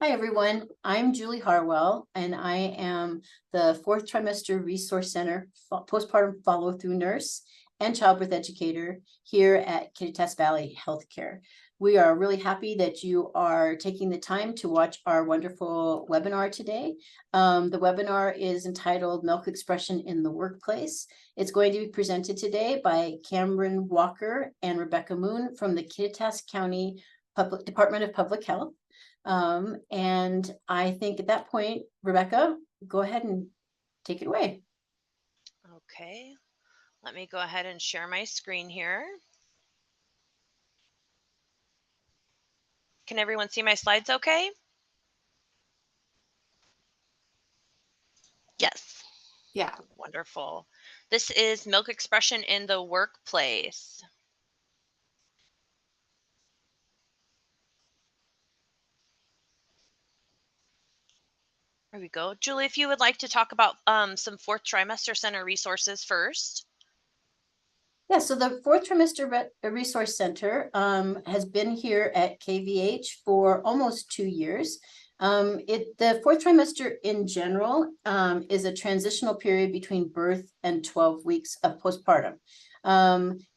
Hi, everyone. I'm Julie Harwell, and I am the fourth trimester Resource Center postpartum follow-through nurse and childbirth educator here at Kittitas Valley Healthcare. We are really happy that you are taking the time to watch our wonderful webinar today. The webinar is entitled Milk Expression in the Workplace. It's going to be presented today by Cambron Walker and Rebekah Moon from the Kittitas County Department of Public Health. And I think at that point, Rebekah, go ahead and take it away. Okay, let me go ahead and share my screen here. Can everyone see my slides okay? Yes. Yeah. Wonderful. This is milk expression in the workplace. There we go. Julie, if you would like to talk about some fourth trimester center resources first. Yeah, so the fourth trimester resource center has been here at KVH for almost 2 years. The fourth trimester in general is a transitional period between birth and 12 weeks of postpartum.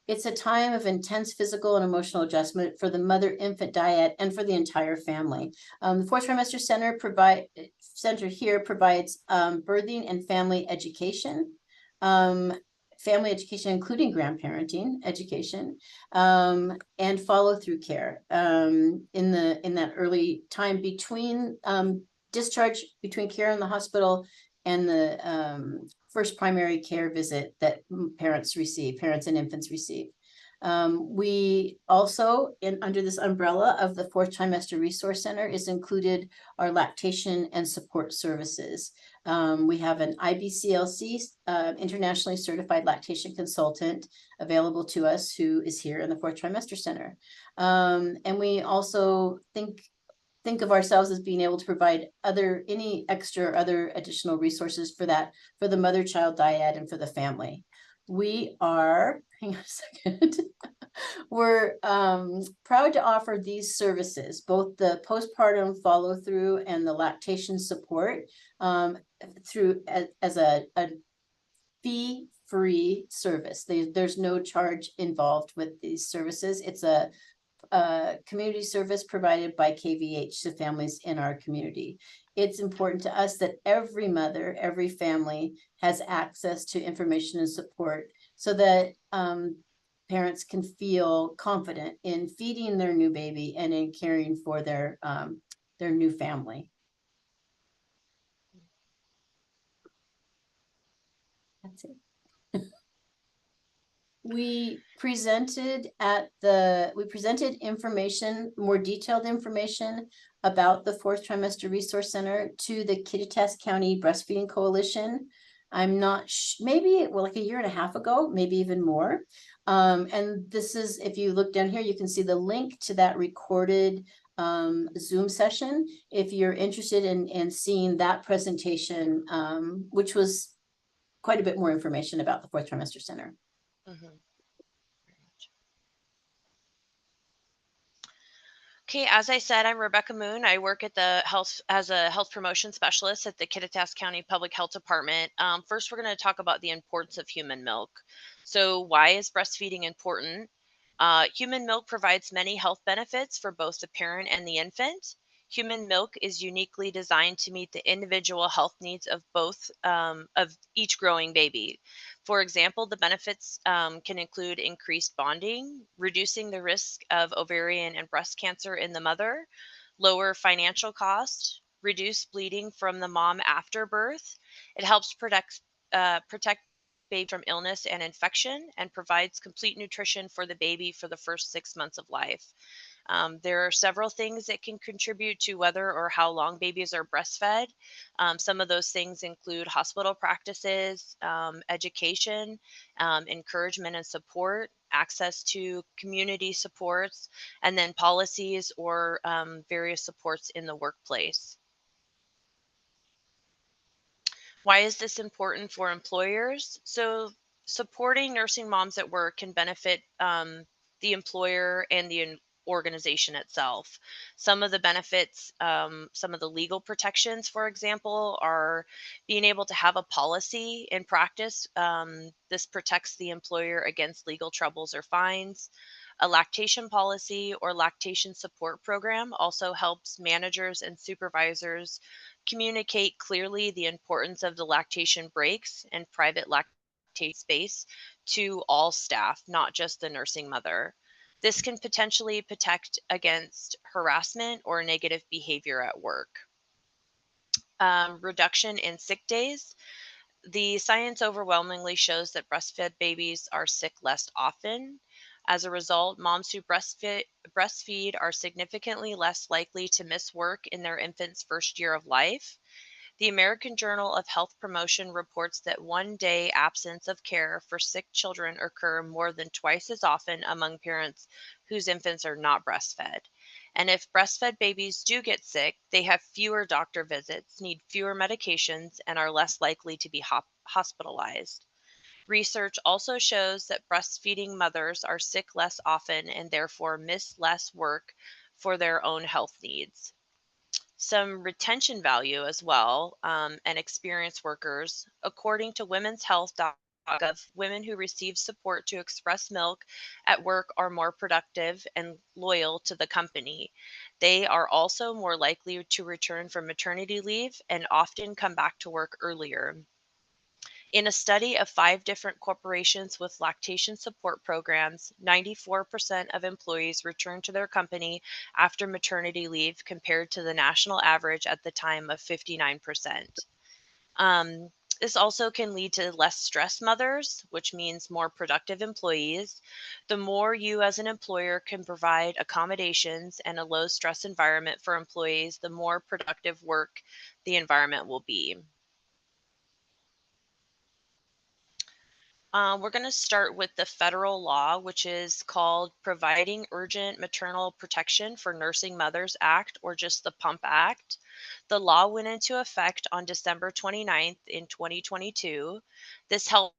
It's a time of intense physical and emotional adjustment for the mother-infant dyad and for the entire family. The fourth trimester center here provides birthing and family education. Family education, including grandparenting education, and follow-through care in that early time between discharge, between care in the hospital and the first primary care visit that parents and infants receive. We also, under this umbrella of the fourth trimester resource center, is included our lactation and support services. We have an IBCLC, internationally certified lactation consultant, available to us, who is here in the fourth trimester center. And we also think of ourselves as being able to provide other additional resources for the mother-child dyad and for the family. We are, hang on a second. We're proud to offer these services, both the postpartum follow-through and the lactation support, through as a fee-free service. There's no charge involved with these services. It's a community service provided by KVH to families in our community. It's important to us that every mother, every family has access to information and support so that parents can feel confident in feeding their new baby and in caring for their new family. That's it. We presented information, more detailed information about the fourth trimester resource center to the Kittitas County Breastfeeding Coalition. I'm not maybe like a year and a half ago, maybe even more. And this is, if you look down here, you can see the link to that recorded Zoom session if you're interested in seeing that presentation, which was quite a bit more information about the fourth trimester center. Mm-hmm. Okay, as I said, I'm Rebekah Moon. I work at as a health promotion specialist at the Kittitas County Public Health Department. First, we're going to talk about the importance of human milk. So why is breastfeeding important? Human milk provides many health benefits for both the parent and the infant. Human milk is uniquely designed to meet the individual health needs of of each growing baby. For example, the benefits can include increased bonding, reducing the risk of ovarian and breast cancer in the mother, lower financial cost, reduce bleeding from the mom after birth. It helps protect baby from illness and infection, and provides complete nutrition for the baby for the first 6 months of life. There are several things that can contribute to whether or how long babies are breastfed. Some of those things include hospital practices, education, encouragement and support, access to community supports, and then policies or various supports in the workplace. Why is this important for employers? So supporting nursing moms at work can benefit the employer and the organization itself. Some of the benefits, some of the legal protections, for example, are being able to have a policy in practice. This protects the employer against legal troubles or fines. A lactation policy or lactation support program also helps managers and supervisors communicate clearly the importance of the lactation breaks and private lactation space to all staff, not just the nursing mother. This can potentially protect against harassment or negative behavior at work. Reduction in sick days. The science overwhelmingly shows that breastfed babies are sick less often. As a result, moms who breastfeed are significantly less likely to miss work in their infant's first year of life. The American Journal of Health Promotion reports that 1 day absence of care for sick children occur more than twice as often among parents whose infants are not breastfed. And if breastfed babies do get sick, they have fewer doctor visits, need fewer medications, and are less likely to be hospitalized. Research also shows that breastfeeding mothers are sick less often and therefore miss less work for their own health needs. Some retention value as well, and experienced workers. According to women'shealth.gov, women who receive support to express milk at work are more productive and loyal to the company. They are also more likely to return from maternity leave and often come back to work earlier. In a study of 5 different corporations with lactation support programs, 94% of employees returned to their company after maternity leave compared to the national average at the time of 59%. Um, this also can lead to less stressed mothers, which means more productive employees. The more you as an employer can provide accommodations and a low stress environment for employees, the more productive work the environment will be. We're going to start with the federal law, which is called Providing Urgent Maternal Protection for Nursing Mothers Act, or just the PUMP Act. The law went into effect on December 29th in 2022. This helped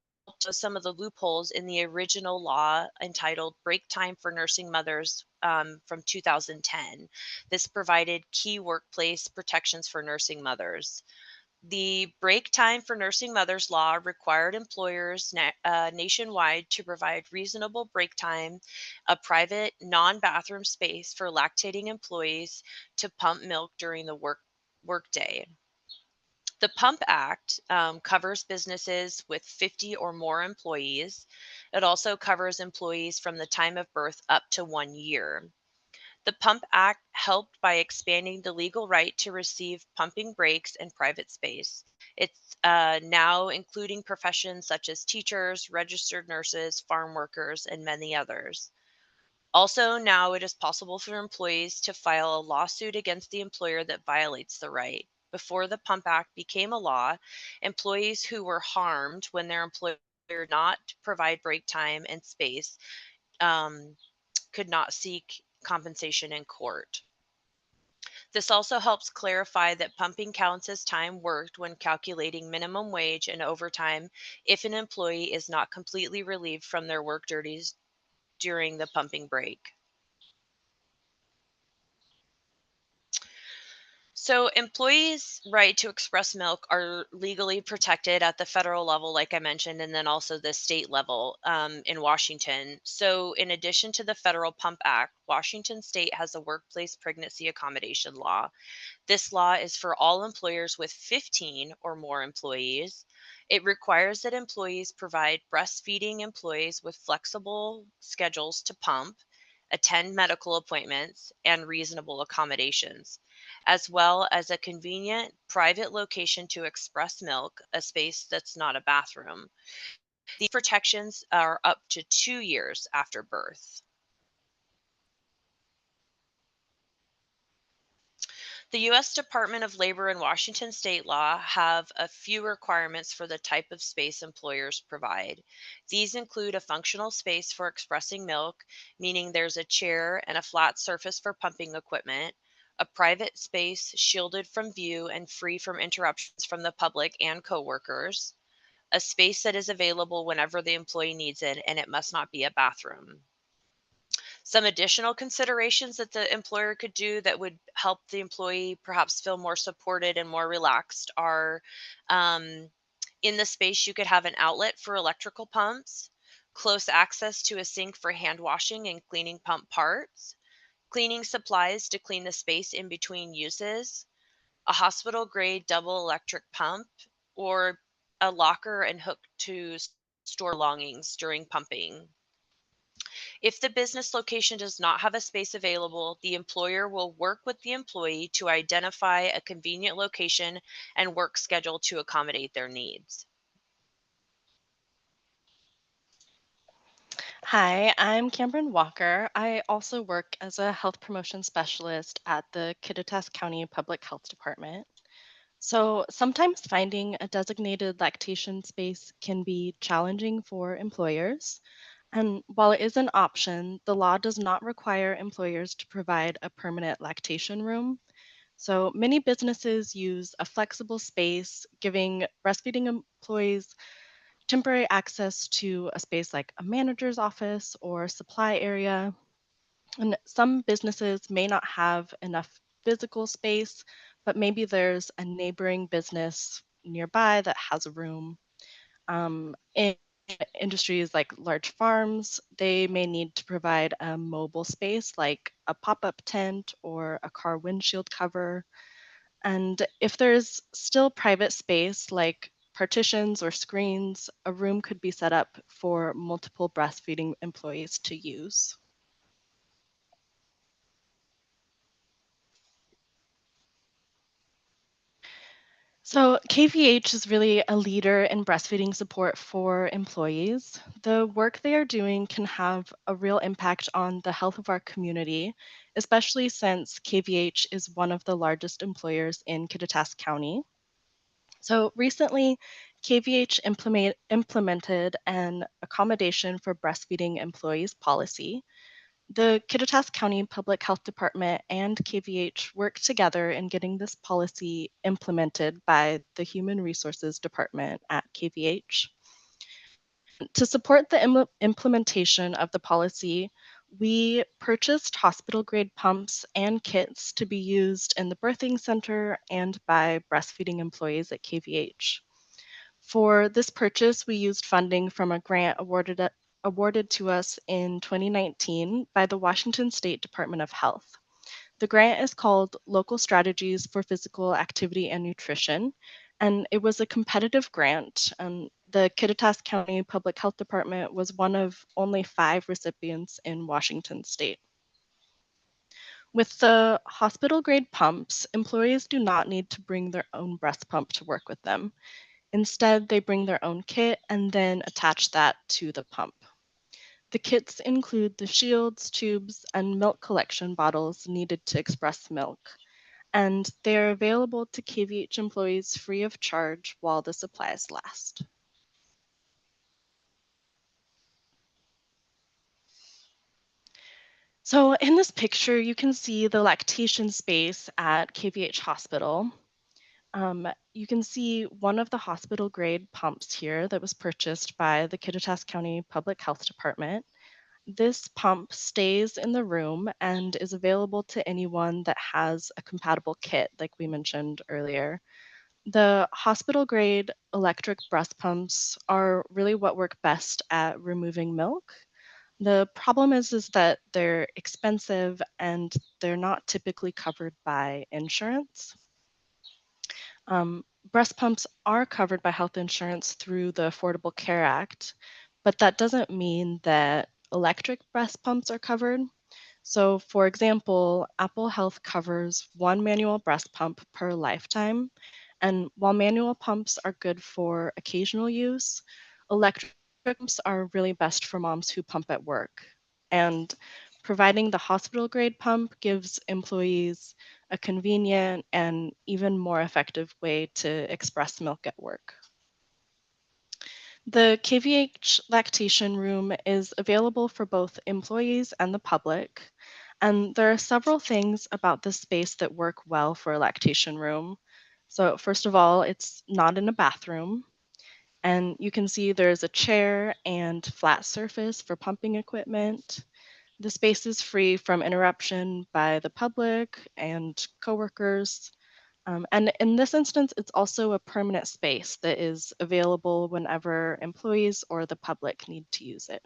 with some of the loopholes in the original law entitled Break Time for Nursing Mothers from 2010. This provided key workplace protections for nursing mothers. The Break Time for Nursing Mothers law required employers nationwide to provide reasonable break time, a private non-bathroom space for lactating employees to pump milk during the workday. The Pump Act covers businesses with 50 or more employees. It also covers employees from the time of birth up to 1 year. The Pump Act helped by expanding the legal right to receive pumping breaks in private space. It's now including professions such as teachers, registered nurses, farm workers, and many others. Also, now it is possible for employees to file a lawsuit against the employer that violates the right. Before the Pump Act became a law, employees who were harmed when their employer did not provide break time and space um, could not seek compensation in court. This also helps clarify that pumping counts as time worked when calculating minimum wage and overtime if an employee is not completely relieved from their work duties during the pumping break. So, employees' right to express milk are legally protected at the federal level, like I mentioned, and then also the state level in Washington. So, in addition to the federal Pump Act, Washington state has a workplace pregnancy accommodation law. This law is for all employers with 15 or more employees. It requires that employees provide breastfeeding employees with flexible schedules to pump, attend medical appointments, and reasonable accommodations, as well as a convenient private location to express milk, a space that's not a bathroom. These protections are up to 2 years after birth. The U.S. Department of Labor and Washington state law have a few requirements for the type of space employers provide. These include a functional space for expressing milk, meaning there's a chair and a flat surface for pumping equipment, a private space shielded from view and free from interruptions from the public and coworkers, a space that is available whenever the employee needs it, and it must not be a bathroom. Some additional considerations that the employer could do that would help the employee perhaps feel more supported and more relaxed are, um, in the space, you could have an outlet for electrical pumps, close access to a sink for hand washing and cleaning pump parts, cleaning supplies to clean the space in between uses, a hospital grade double electric pump, or a locker and hook to store belongings during pumping. If the business location does not have a space available, the employer will work with the employee to identify a convenient location and work schedule to accommodate their needs. Hi, I'm Cambron Walker. I also work as a health promotion specialist at the Kittitas County Public Health Department. So sometimes finding a designated lactation space can be challenging for employers. And while it is an option, the law does not require employers to provide a permanent lactation room. So many businesses use a flexible space, giving breastfeeding employees temporary access to a space like a manager's office or supply area. And some businesses may not have enough physical space, but maybe there's a neighboring business nearby that has a room. In industries like large farms, they may need to provide a mobile space like a pop up tent or a car windshield cover. And if there's still private space like partitions or screens, a room could be set up for multiple breastfeeding employees to use. So, KVH is really a leader in breastfeeding support for employees. The work they are doing can have a real impact on the health of our community, especially since KVH is one of the largest employers in Kittitas County. So recently, KVH implemented an Accommodation for Breastfeeding Employees Policy. The Kittitas County Public Health Department and KVH worked together in getting this policy implemented by the Human Resources Department at KVH. To support the implementation of the policy, we purchased hospital grade pumps and kits to be used in the birthing center and by breastfeeding employees at KVH. For this purchase, we used funding from a grant awarded to us in 2019 by the Washington State Department of Health. The grant is called Local Strategies for Physical Activity and Nutrition, and it was a competitive grant. And the Kittitas County Public Health Department was one of only 5 recipients in Washington State. With the hospital grade pumps, employees do not need to bring their own breast pump to work with them. Instead, they bring their own kit and then attach that to the pump. The kits include the shields, tubes, and milk collection bottles needed to express milk, and they are available to KVH employees free of charge while the supplies last. So in this picture, you can see the lactation space at KVH Hospital. You can see one of the hospital grade pumps here that was purchased by the Kittitas County Public Health Department. This pump stays in the room and is available to anyone that has a compatible kit, like we mentioned earlier. The hospital grade electric breast pumps are really what work best at removing milk. The problem is that they're expensive and they're not typically covered by insurance. Breast pumps are covered by health insurance through the Affordable Care Act, but that doesn't mean that electric breast pumps are covered. So, for example, Apple Health covers one manual breast pump per lifetime. And while manual pumps are good for occasional use, electric pumps are really best for moms who pump at work. And providing the hospital grade pump gives employees a convenient and even more effective way to express milk at work. The KVH lactation room is available for both employees and the public. And there are several things about this space that work well for a lactation room. So, first of all, it's not in a bathroom. And you can see there's a chair and flat surface for pumping equipment. The space is free from interruption by the public and coworkers. And in this instance, it's also a permanent space that is available whenever employees or the public need to use it.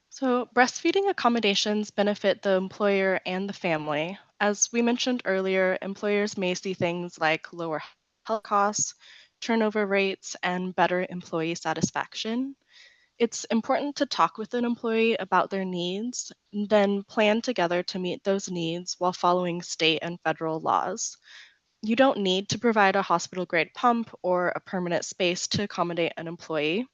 So breastfeeding accommodations benefit the employer and the family. As we mentioned earlier, employers may see things like lower health costs, turnover rates, and better employee satisfaction. It's important to talk with an employee about their needs, and then plan together to meet those needs while following state and federal laws. You don't need to provide a hospital grade pump or a permanent space to accommodate an employee.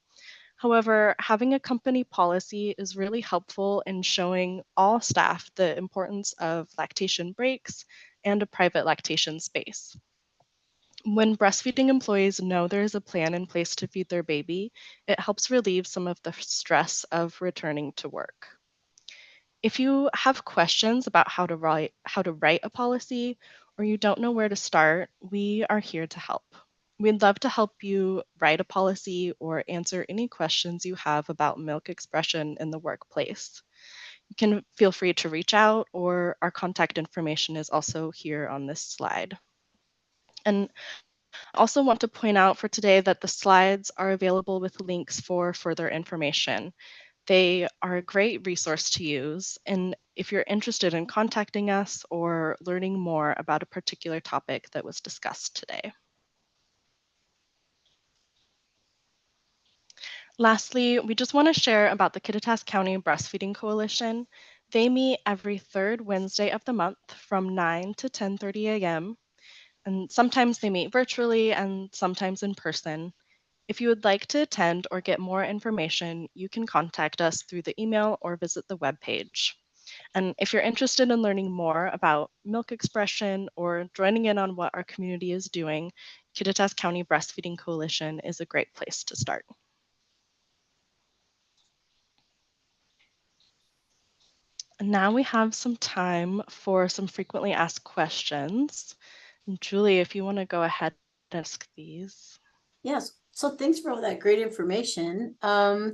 However, having a company policy is really helpful in showing all staff the importance of lactation breaks and a private lactation space. When breastfeeding employees know there is a plan in place to feed their baby, it helps relieve some of the stress of returning to work. If you have questions about how to write a policy, or you don't know where to start, we are here to help. We'd love to help you write a policy or answer any questions you have about milk expression in the workplace. You can feel free to reach out, or our contact information is also here on this slide. And I also want to point out for today that the slides are available with links for further information. They are a great resource to use, and if you're interested in contacting us or learning more about a particular topic that was discussed today. Lastly, we just want to share about the Kittitas County Breastfeeding Coalition. They meet every third Wednesday of the month from 9 to 10:30 a.m. And sometimes they meet virtually and sometimes in person. If you would like to attend or get more information, you can contact us through the email or visit the webpage. And if you're interested in learning more about milk expression or joining in on what our community is doing, Kittitas County Breastfeeding Coalition is a great place to start. And now we have some time for some frequently asked questions. And Julie, if you want to go ahead and ask these. Yes, so thanks for all that great information. I'm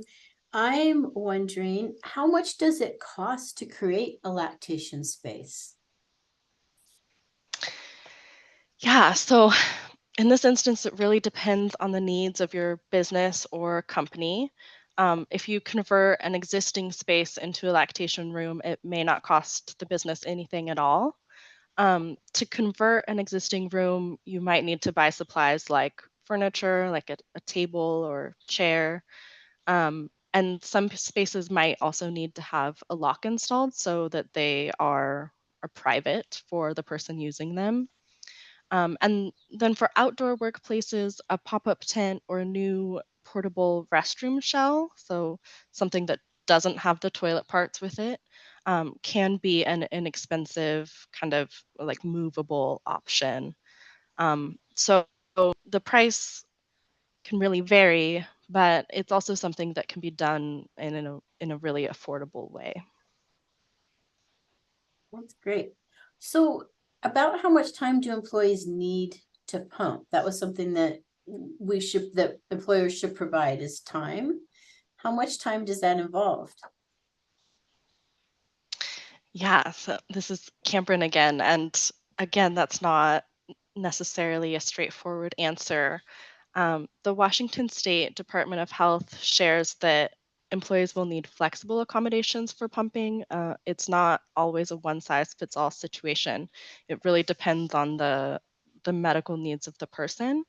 wondering, how much does it cost to create a lactation space? Yeah, so in this instance, it really depends on the needs of your business or company. If you convert an existing space into a lactation room, it may not cost the business anything at all. To convert an existing room, you might need to buy supplies like furniture, like a table or chair. And some spaces might also need to have a lock installed so that they are private for the person using them. And then for outdoor workplaces, a pop-up tent or a new portable restroom shell, so something that doesn't have the toilet parts with it, can be an inexpensive kind of like movable option. So the price can really vary, but it's also something that can be done in a really affordable way. That's great. So about how much time do employees need to pump? That was something that that employers should provide is time. How much time does that involve? Yeah, so this is Cambron again, and again, that's not necessarily a straightforward answer. The Washington State Department of Health shares that employees will need flexible accommodations for pumping. It's not always a one size fits all situation. It really depends on the medical needs of the person.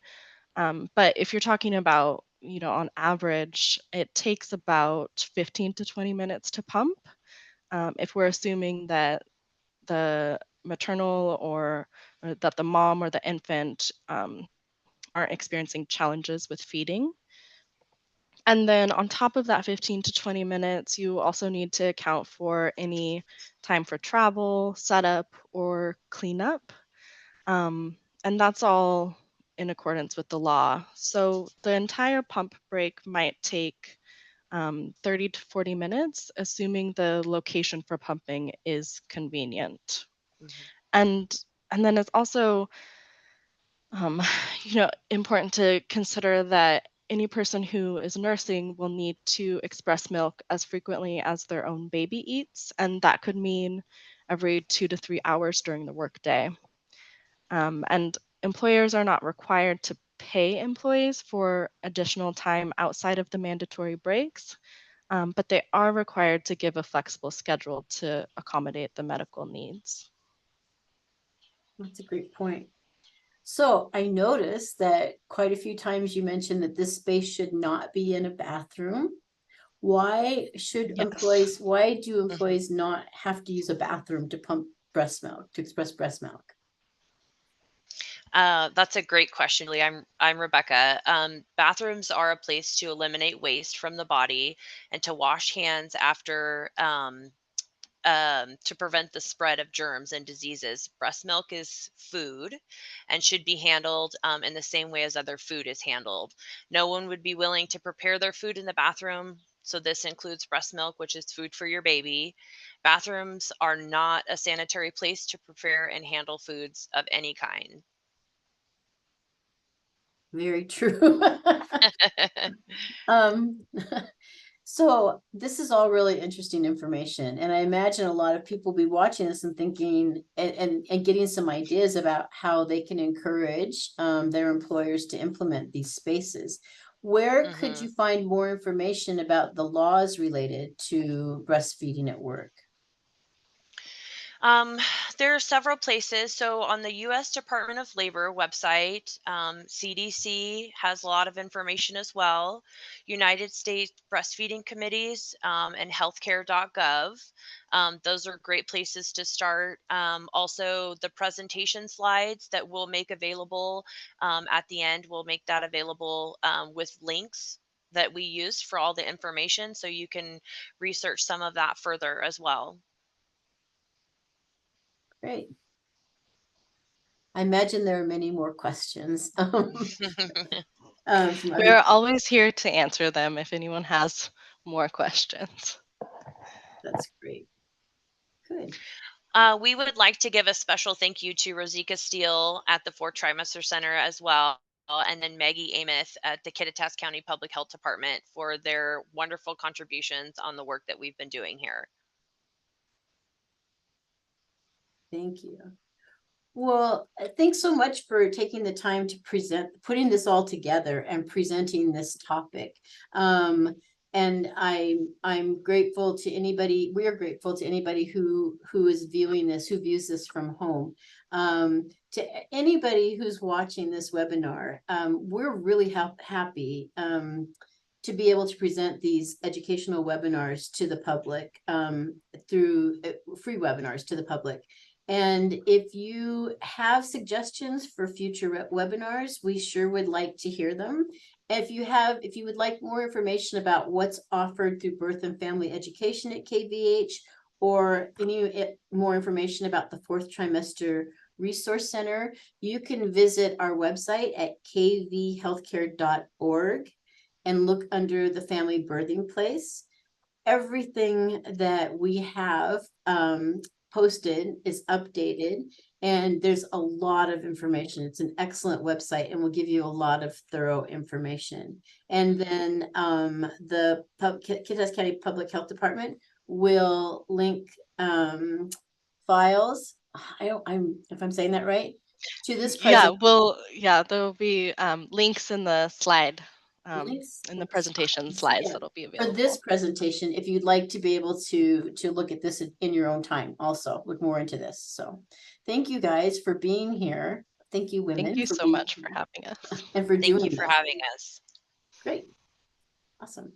But if you're talking about, on average, it takes about 15 to 20 minutes to pump. If we're assuming that the maternal or that the mom or the infant aren't experiencing challenges with feeding. And then on top of that 15 to 20 minutes, you also need to account for any time for travel, setup, or cleanup. And that's all in accordance with the law. So the entire pump break might take 30 to 40 minutes, assuming the location for pumping is convenient. Mhm. And and then it's also important to consider that any person who is nursing will need to express milk as frequently as their own baby eats, and that could mean every 2 to 3 hours during the workday. And employers are not required to pay employees for additional time outside of the mandatory breaks, but they are required to give a flexible schedule to accommodate the medical needs. That's a great point. So I noticed that quite a few times you mentioned that this space should not be in a bathroom. Why should Yes. why do employees not have to use a bathroom to pump breast milk, to express breast milk? That's a great question, Lee. I'm Rebecca. Bathrooms are a place to eliminate waste from the body and to wash hands after to prevent the spread of germs and diseases. Breast milk is food and should be handled in the same way as other food is handled. No one would be willing to prepare their food in the bathroom. So, this includes breast milk, which is food for your baby. Bathrooms are not a sanitary place to prepare and handle foods of any kind. Very true. Um, so this is all really interesting information, and I imagine a lot of people will be watching this and thinking and getting some ideas about how they can encourage their employers to implement these spaces. Where could Mhm. you find more information about the laws related to breastfeeding at work? Um, there are several places. So on the U.S. Department of Labor website, CDC has a lot of information as well. United States Breastfeeding Committees and healthcare.gov. Those are great places to start. Also, the presentation slides that we'll make available at the end, we'll make that available with links that we use for all the information. So you can research some of that further as well. Great. I imagine there are many more questions from other. We're always here to answer them if anyone has more questions. That's great. Good. We would like to give a special thank you to Rosika Steele at the Fourth Trimester Center as well, and then Maggie Amos at the Kittitas County Public Health Department for their wonderful contributions on the work that we've been doing here. Thank you. Well, thanks so much for taking the time to putting this all together and presenting this topic. And I'm grateful to anybody, we are grateful to anybody who is viewing this, who views this from home. To anybody who's watching this webinar, we're really happy to be able to present these educational webinars to the public through free webinars to the public. And if you have suggestions for future webinars, we sure would like to hear them. If you would like more information about what's offered through birth and family education at KVH, or any more information about the Fourth Trimester Resource Center, you can visit our website at kvhealthcare.org and look under the family birthing place. Everything that we have posted is updated, and there's a lot of information. It's an excellent website and will give you a lot of thorough information. And then the Kittitas County Public Health Department will link files. If I'm saying that right, to this presentation. There'll be links in the slide, Links in the presentation slides that'll be for this available. presentation, if you'd like to be able to look at this in your own time, also look more into this. So thank you guys for being here. Thank you, Thank women, you for so being much for having us. and for Thank you doing for this. having us. Great. Awesome.